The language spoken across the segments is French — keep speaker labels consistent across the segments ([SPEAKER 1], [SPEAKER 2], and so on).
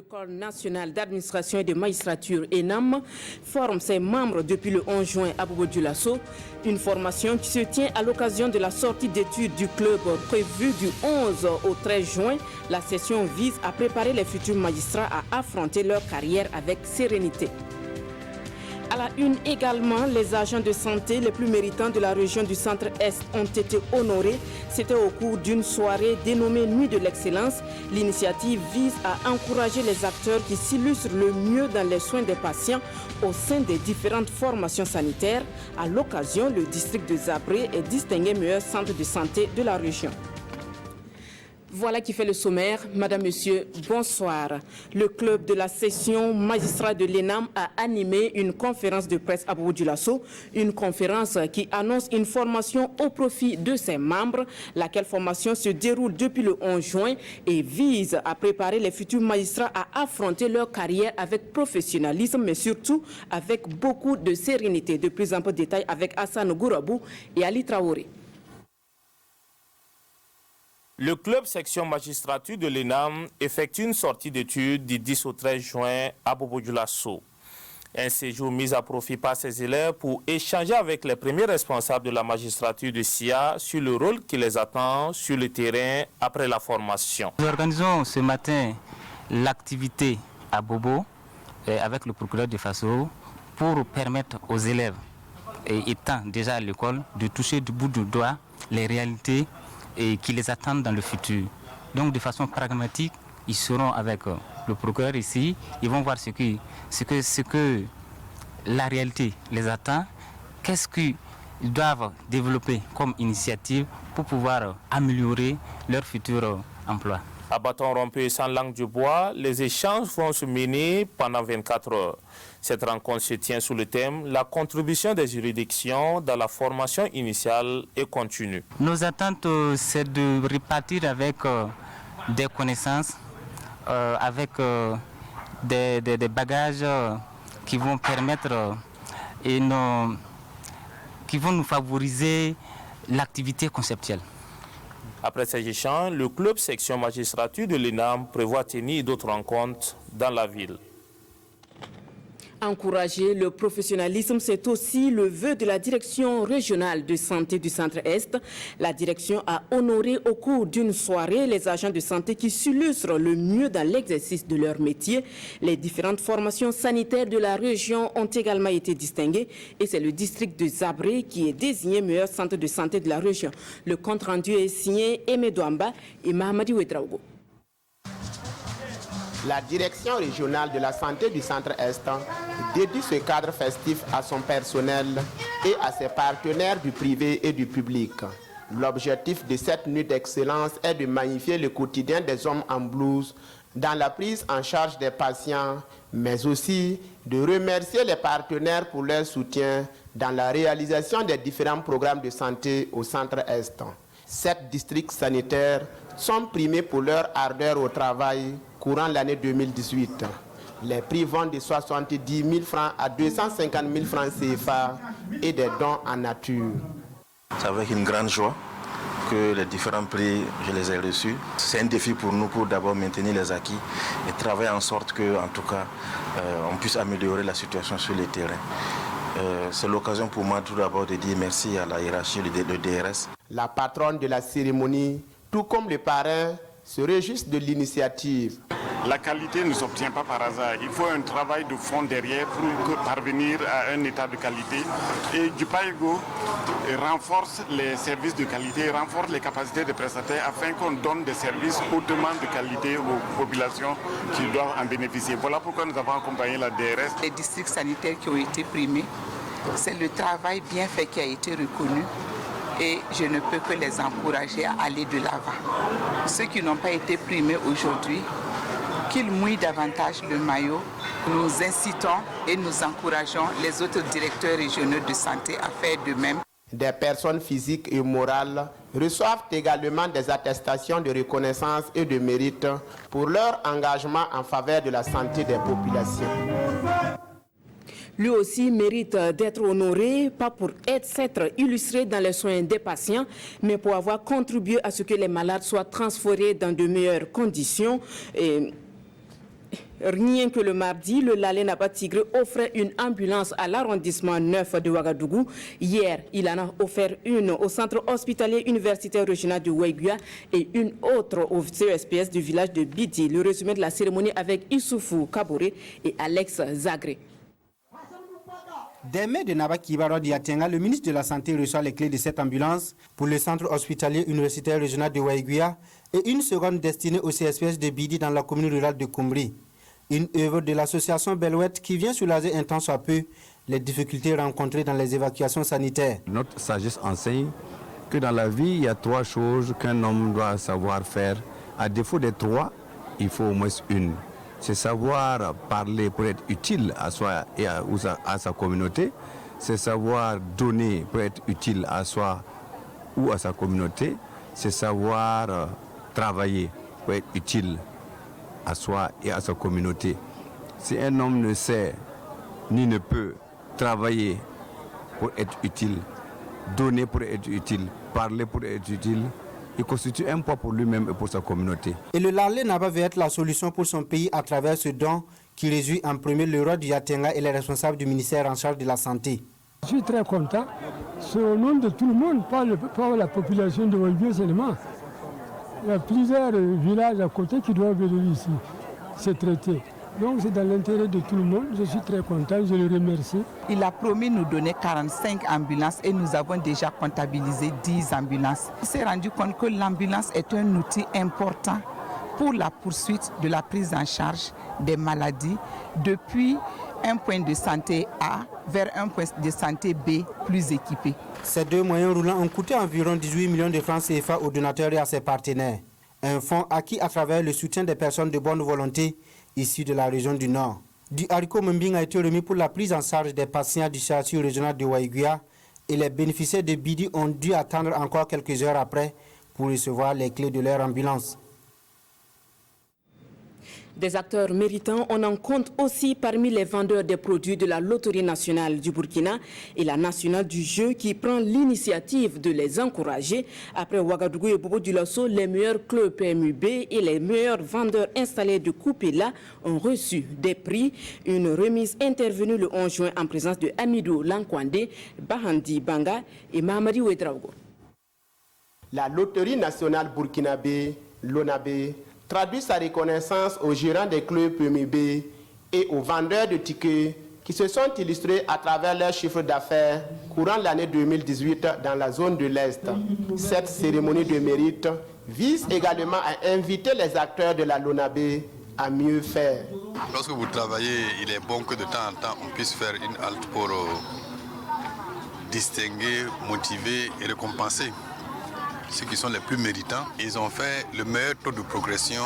[SPEAKER 1] le Corps national d'administration et de magistrature ENAM forme ses membres depuis le 11 juin à Bobo-Dioulasso. Une formation qui se tient à l'occasion de la sortie d'études du club prévue du 11 au 13 juin. La session vise à préparer les futurs magistrats à affronter leur carrière avec sérénité. À la une également, les agents de santé les plus méritants de la région du Centre-Est ont été honorés. C'était au cours d'une soirée dénommée Nuit de l'Excellence. L'initiative vise à encourager les acteurs qui s'illustrent le mieux dans les soins des patients au sein des différentes formations sanitaires. À l'occasion, le district de Zabré est distingué meilleur centre de santé de la région. Voilà qui fait le sommaire. Madame, Monsieur, bonsoir. Le club de la session magistrat de l'ENAM a animé une conférence de presse à Bobo-Dioulasso. Une conférence qui annonce une formation au profit de ses membres, laquelle formation se déroule depuis le 11 juin et vise à préparer les futurs magistrats à affronter leur carrière avec professionnalisme, mais surtout avec beaucoup de sérénité. De plus en plus de détails avec Hassan Gourabou et Ali Traoré.
[SPEAKER 2] Le club section magistrature de l'ENAM effectue une sortie d'études du 10 au 13 juin à Bobo-Dioulasso. Un séjour mis à profit par ses élèves pour échanger avec les premiers responsables de la magistrature de SIA sur le rôle qui les attend sur le terrain après la formation.
[SPEAKER 3] Nous organisons ce matin l'activité à Bobo avec le procureur de Faso pour permettre aux élèves étant déjà à l'école de toucher du bout du doigt les réalités et qui les attendent dans le futur. Donc de façon pragmatique, ils seront avec le procureur ici, ils vont voir ce que la réalité les attend, qu'est-ce qu'ils doivent développer comme initiative pour pouvoir améliorer leur futur emploi.
[SPEAKER 2] À bâton rompu et sans langue du bois, les échanges vont se mener pendant 24 heures. Cette rencontre se tient sous le thème « La contribution des juridictions dans la formation initiale et continue ».
[SPEAKER 3] Nos attentes, c'est de repartir avec des connaissances, avec des bagages qui vont permettre qui vont nous favoriser l'activité conceptuelle.
[SPEAKER 2] Après ces échanges, le club section magistrature de l'ENAM prévoit tenir d'autres rencontres dans la ville.
[SPEAKER 1] Encourager le professionnalisme, c'est aussi le vœu de la direction régionale de santé du Centre-Est. La direction a honoré au cours d'une soirée les agents de santé qui s'illustrent le mieux dans l'exercice de leur métier. Les différentes formations sanitaires de la région ont également été distinguées et c'est le district de Zabré qui est désigné meilleur centre de santé de la région. Le compte rendu est signé Aimé Douamba et Mahamadi Ouedraogo.
[SPEAKER 4] La direction régionale de la santé du Centre-Est dédie ce cadre festif à son personnel et à ses partenaires du privé et du public. L'objectif de cette nuit d'excellence est de magnifier le quotidien des hommes en blouse dans la prise en charge des patients, mais aussi de remercier les partenaires pour leur soutien dans la réalisation des différents programmes de santé au Centre-Est. 7 districts sanitaires sont primés pour leur ardeur au travail courant l'année 2018. Les prix vont de 70 000 francs à 250 000 francs CFA et des dons en nature.
[SPEAKER 5] C'est avec une grande joie que les différents prix, je les ai reçus. C'est un défi pour nous pour d'abord maintenir les acquis et travailler en sorte que, en tout cas, on puisse améliorer la situation sur le terrain. C'est l'occasion pour moi tout d'abord de dire merci à la hiérarchie, le DRS.
[SPEAKER 4] La patronne de la cérémonie, tout comme le parrain, se réjouissent de l'initiative.
[SPEAKER 6] La qualité ne s'obtient pas par hasard. Il faut un travail de fond derrière pour parvenir à un état de qualité. Et Jupaïgo renforce les services de qualité, renforce les capacités des prestataires afin qu'on donne des services hautement de qualité aux populations qui doivent en bénéficier. Voilà pourquoi nous avons accompagné la DRS.
[SPEAKER 7] Les districts sanitaires qui ont été primés, c'est le travail bien fait qui a été reconnu. Et je ne peux que les encourager à aller de l'avant. Ceux qui n'ont pas été primés aujourd'hui, qu'ils mouillent davantage le maillot. Nous incitons et nous encourageons les autres directeurs régionaux de santé à faire de même.
[SPEAKER 4] Des personnes physiques et morales reçoivent également des attestations de reconnaissance et de mérite pour leur engagement en faveur de la santé des populations.
[SPEAKER 1] Lui aussi mérite d'être honoré, pas pour s'être illustré dans les soins des patients, mais pour avoir contribué à ce que les malades soient transférés dans de meilleures conditions. Rien que le mardi, le Lalé Naba Tigré offrait une ambulance à l'arrondissement 9 de Ouagadougou. Hier, il en a offert une au centre hospitalier universitaire régional de Ouéguia et une autre au CESPS du village de Bidi. Le résumé de la cérémonie avec Issoufou Kabouré et Alex Zagré.
[SPEAKER 8] Des mains de Naba Kibaro Diatenga, le ministre de la Santé reçoit les clés de cette ambulance pour le centre hospitalier universitaire régional de Ouéguia et une seconde destinée au CSPS de Bidi dans la commune rurale de Koumbri. Une œuvre de l'association Belouette qui vient soulager un temps soit peu les difficultés rencontrées dans les évacuations sanitaires.
[SPEAKER 9] Notre sagesse enseigne que dans la vie, il y a 3 choses qu'un homme doit savoir faire. À défaut des 3, il faut au moins une. C'est savoir parler pour être utile à soi et à sa communauté. C'est savoir donner pour être utile à soi ou à sa communauté. C'est savoir travailler pour être utile à soi et à sa communauté. Si un homme ne sait ni ne peut travailler pour être utile, donner pour être utile, parler pour être utile, il constitue un poids pour lui-même et pour sa communauté.
[SPEAKER 8] Et le Lalé Naba veut être la solution pour son pays à travers ce don qui réjouit en premier le roi du Yatenga et les responsables du ministère en charge de la santé.
[SPEAKER 10] Je suis très content. C'est au nom de tout le monde, pas la population de Ouéguia seulement. Il y a plusieurs villages à côté qui doivent venir ici se traiter. Donc c'est dans l'intérêt de tout le monde. Je suis très content, je le remercie.
[SPEAKER 7] Il a promis de nous donner 45 ambulances et nous avons déjà comptabilisé 10 ambulances. Il s'est rendu compte que l'ambulance est un outil important pour la poursuite de la prise en charge des maladies depuis un point de santé A vers un point de santé B plus équipé.
[SPEAKER 8] Ces 2 moyens roulants ont coûté environ 18 millions de francs CFA aux donateurs et à ses partenaires. Un fonds acquis à travers le soutien des personnes de bonne volonté issues de la région du Nord. Du haricot Mbing a été remis pour la prise en charge des patients du CHU régional de Ouéguia et les bénéficiaires de Bidi ont dû attendre encore quelques heures après pour recevoir les clés de leur ambulance.
[SPEAKER 1] Des acteurs méritants, on en compte aussi parmi les vendeurs des produits de la Loterie nationale du Burkina et la nationale du jeu qui prend l'initiative de les encourager. Après Ouagadougou et Bobo Dioulasso, les meilleurs clubs PMUB et les meilleurs vendeurs installés de Koupela ont reçu des prix. Une remise intervenue le 11 juin en présence de Amidou Lankwande, Bahandi Banga et Mahamadi Ouedraogo.
[SPEAKER 4] La Loterie nationale burkinabé, l'ONAB, traduit sa reconnaissance aux gérants des clubs PMUB et aux vendeurs de tickets qui se sont illustrés à travers leurs chiffres d'affaires courant l'année 2018 dans la zone de l'Est. Cette cérémonie de mérite vise également à inviter les acteurs de la LONAB à mieux faire.
[SPEAKER 11] Lorsque vous travaillez, il est bon que de temps en temps on puisse faire une halte pour distinguer, motiver et récompenser ceux qui sont les plus méritants. Ils ont fait le meilleur taux de progression.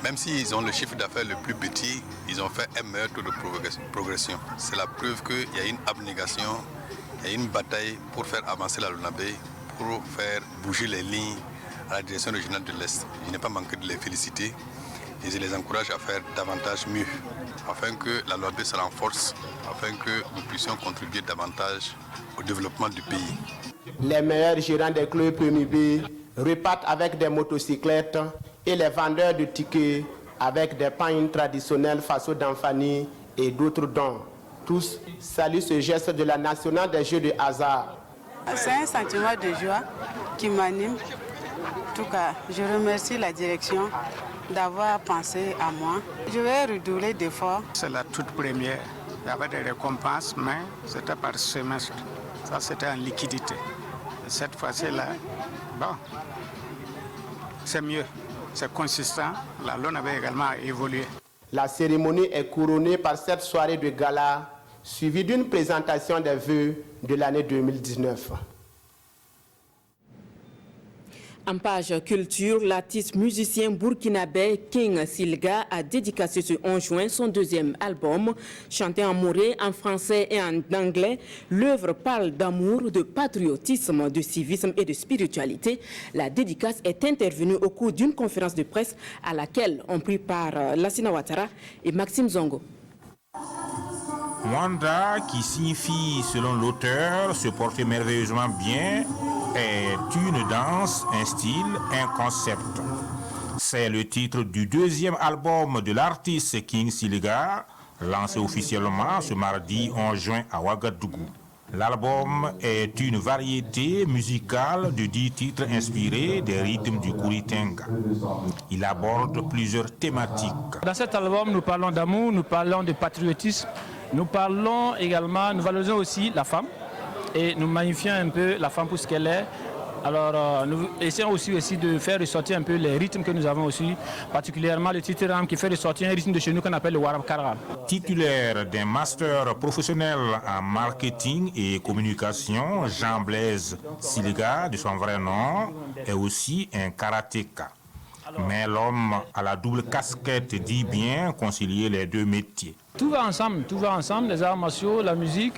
[SPEAKER 11] Même s'ils ont le chiffre d'affaires le plus petit, ils ont fait un meilleur taux de progression. C'est la preuve qu'il y a une abnégation, il y a une bataille pour faire avancer la LONAB, pour faire bouger les lignes à la direction régionale de l'Est. Je n'ai pas manqué de les féliciter et je les encourage à faire davantage mieux, afin que la LONAB se renforce, afin que nous puissions contribuer davantage au développement du pays.
[SPEAKER 4] Les meilleurs gérants des clubs PMUB repartent avec des motocyclettes et les vendeurs de tickets avec des pagnes traditionnelles Faso d'Anfani et d'autres dons. Tous saluent ce geste de la nationale des jeux de hasard.
[SPEAKER 12] C'est un sentiment de joie qui m'anime. En tout cas, je remercie la direction d'avoir pensé à moi. Je vais redoubler d'efforts.
[SPEAKER 13] C'est la toute première. Il y avait des récompenses, mais c'était par semestre. Ça, c'était en liquidité. Cette fois-ci-là, bon, c'est mieux, c'est consistant. La LONAB avait également évolué.
[SPEAKER 4] La cérémonie est couronnée par cette soirée de gala, suivie d'une présentation des vœux de l'année 2019.
[SPEAKER 1] En page culture, l'artiste musicien burkinabé King Silga a dédicacé ce 11 juin son 2e album. Chanté en moré, en français et en anglais, l'œuvre parle d'amour, de patriotisme, de civisme et de spiritualité. La dédicace est intervenue au cours d'une conférence de presse à laquelle ont pris part Lassina Ouattara et Maxime Zongo.
[SPEAKER 14] Mwanda, qui signifie, selon l'auteur, se porter merveilleusement bien, est une danse, un style, un concept. C'est le titre du deuxième album de l'artiste King Siliga, lancé officiellement ce mardi 11 juin à Ouagadougou. L'album est une variété musicale de 10 titres inspirés des rythmes du Kouritenga. Il aborde plusieurs thématiques.
[SPEAKER 15] Dans cet album, nous parlons d'amour, nous parlons de patriotisme, nous parlons également, nous valorisons aussi la femme et nous magnifions un peu la femme pour ce qu'elle est. Alors, nous essayons aussi de faire ressortir un peu les rythmes que nous avons aussi, particulièrement le titre qui fait ressortir un rythme de chez nous qu'on appelle le Warab Kara.
[SPEAKER 14] Titulaire d'un master professionnel en marketing et communication, Jean-Blaise Siliga, de son vrai nom, est aussi un karatéka. Mais l'homme à la double casquette dit bien concilier les deux métiers.
[SPEAKER 15] Tout va ensemble, les arts martiaux, la musique.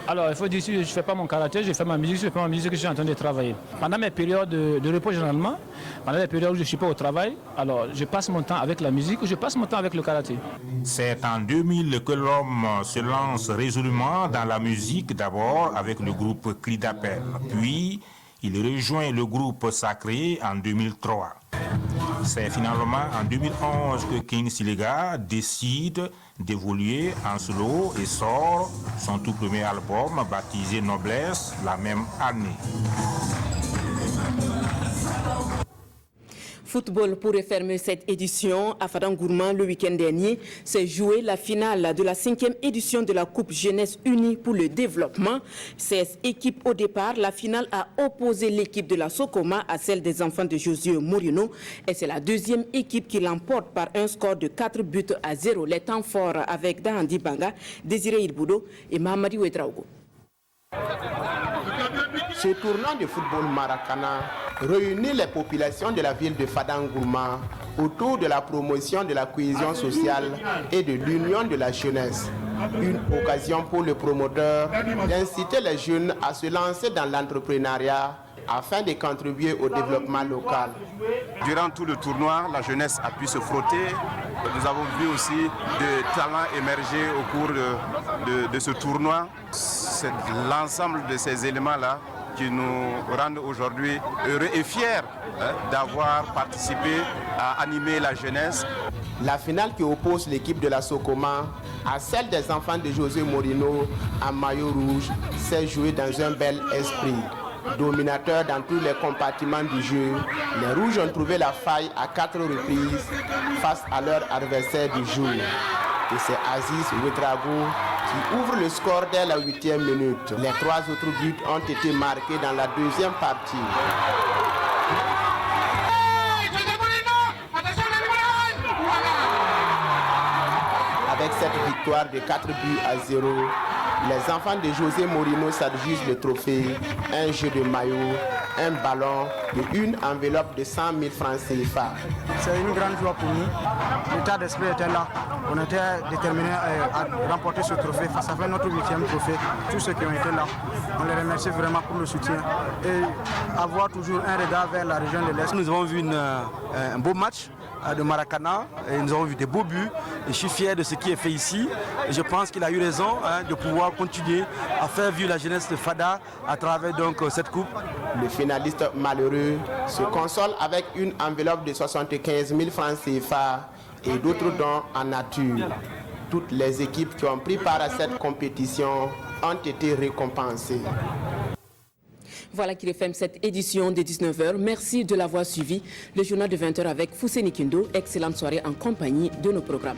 [SPEAKER 15] Alors il faut dire, si je ne fais pas mon karaté, je fais ma musique, je fais ma musique que je suis en train de travailler. Pendant mes périodes de repos généralement, pendant les périodes où je ne suis pas au travail, alors je passe mon temps avec la musique ou je passe mon temps avec le karaté.
[SPEAKER 14] C'est en 2000 que l'homme se lance résolument dans la musique, d'abord avec le groupe Cri d'Appel. Puis il rejoint le groupe Sacré en 2003. C'est finalement en 2011 que King Siliga décide d'évoluer en solo et sort son tout premier album baptisé Noblesse la même année.
[SPEAKER 1] Football pour refermer cette édition. À Fadangourma, le week-end dernier, s'est jouée la finale de la 5e édition de la Coupe Jeunesse Unie pour le développement. 16 équipes au départ. La finale a opposé l'équipe de la Sokoma à celle des enfants de Josué Morino. Et c'est la deuxième équipe qui l'emporte par un score de 4-0. Les temps forts avec Dahandi Banga, Désiré Irboudo et Mahamadi Ouedraogo.
[SPEAKER 4] Ce tournoi de football maracana réunit les populations de la ville de Fadangourma autour de la promotion de la cohésion sociale et de l'union de la jeunesse. Une occasion pour le promoteur d'inciter les jeunes à se lancer dans l'entrepreneuriat afin de contribuer au développement local.
[SPEAKER 16] Durant tout le tournoi, la jeunesse a pu se frotter. Nous avons vu aussi des talents émerger au cours de ce tournoi. C'est l'ensemble de ces éléments-là qui nous rendent aujourd'hui heureux et fiers d'avoir participé à animer la jeunesse.
[SPEAKER 4] La finale qui oppose l'équipe de la Sokoma à celle des enfants de José Morino en maillot rouge s'est jouée dans un bel esprit. Dominateurs dans tous les compartiments du jeu, les Rouges ont trouvé la faille à 4 reprises face à leur adversaire du jour. Et c'est Aziz Ouedraogo qui ouvre le score dès la 8e minute. Les 3 autres buts ont été marqués dans la deuxième partie. Avec cette victoire de 4-0, les enfants de José Morino s'adjugent le trophée, un jeu de maillot, un ballon et une enveloppe de 100 000 francs CFA.
[SPEAKER 17] C'est une grande joie pour nous. L'état d'esprit était là. On était déterminés à remporter ce trophée. Ça fait notre 8e trophée. Tous ceux qui ont été là, on les remercie vraiment pour le soutien. Et avoir toujours un regard vers la région de l'Est. Nous avons vu un beau match de Maracana et nous avons vu des beaux buts et je suis fier de ce qui est fait ici et je pense qu'il a eu raison de pouvoir continuer à faire vivre la jeunesse de Fada à travers donc cette coupe.
[SPEAKER 4] Le finaliste malheureux se console avec une enveloppe de 75 000 francs CFA et d'autres dons en nature. Toutes les équipes qui ont pris part à cette compétition ont été récompensées.
[SPEAKER 1] Voilà qui referme cette édition de 19h. Merci de l'avoir suivi. Le journal de 20h avec Fousseni Kindo. Excellente soirée en compagnie de nos programmes.